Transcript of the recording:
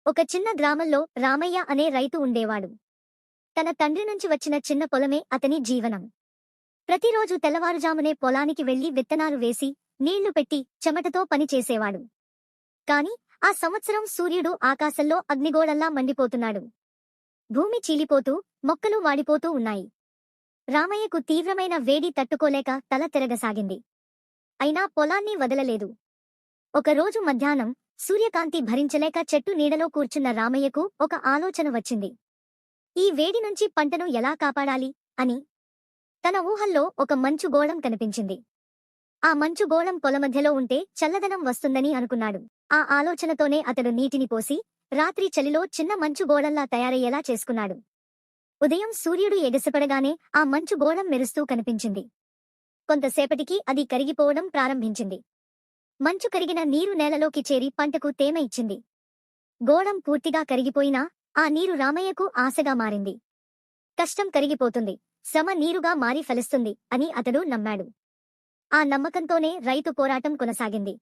ఒక చిన్న గ్రామంలో రామయ్య అనే రైతు ఉండేవాడు. తన తండ్రి నుంచి వచ్చిన చిన్న పొలమే అతని జీవనం. ప్రతిరోజు తెల్లవారుజామునే పొలానికి వెళ్లి విత్తనాలు వేసి, నీళ్లు పెట్టి, చెమటతో పని చేసేవాడు. కాని ఆ సంవత్సరం సూర్యుడు ఆకాశంలో అగ్నిగోళంలా మండిపోతున్నాడు. భూమి చీలిపోతూ, మొక్కలు వాడిపోతూ ఉన్నాయి. రామయ్యకు తీవ్రమైన వేడి తట్టుకోలేక తల తిరగసాగింది. అయినా పొలాన్ని వదలలేదు. ఒకరోజు మధ్యాహ్నం సూర్యకాంతి భరించలేక చెట్టు నీడలో కూర్చున్న రామయ్యకు ఒక ఆలోచన వచ్చింది. ఈ వేడి నుంచి పంటను ఎలా కాపాడాలి అని. తన ఊహల్లో ఒక మంచు గోళం కనిపించింది. ఆ మంచు గోళం పొలమధ్యలో ఉంటే చల్లదనం వస్తుందని అనుకున్నాడు. ఆ ఆలోచనతోనే అతడు నీటిని పోసి, రాత్రి చలిలో చిన్న మంచు గోళంలా తయారయ్యేలా చేసుకున్నాడు. ఉదయం సూర్యుడు ఎగసిపడగానే ఆ మంచు గోళం మెరుస్తూ కనిపించింది. కొంతసేపటికి అది కరిగిపోవడం ప్రారంభించింది. మంచు కరిగిన నీరు నేలలోకి చేరి పంటకు తేమ ఇచ్చింది. గోళం పూర్తిగా కరిగిపోయినా ఆ నీరు రామయ్యకు ఆశగా మారింది. కష్టం కరిగిపోతుంది, శ్రమ నీరుగా మారి ఫలిస్తుంది అని అతడు నమ్మాడు. ఆ నమ్మకంతోనే రైతు పోరాటం కొనసాగింది.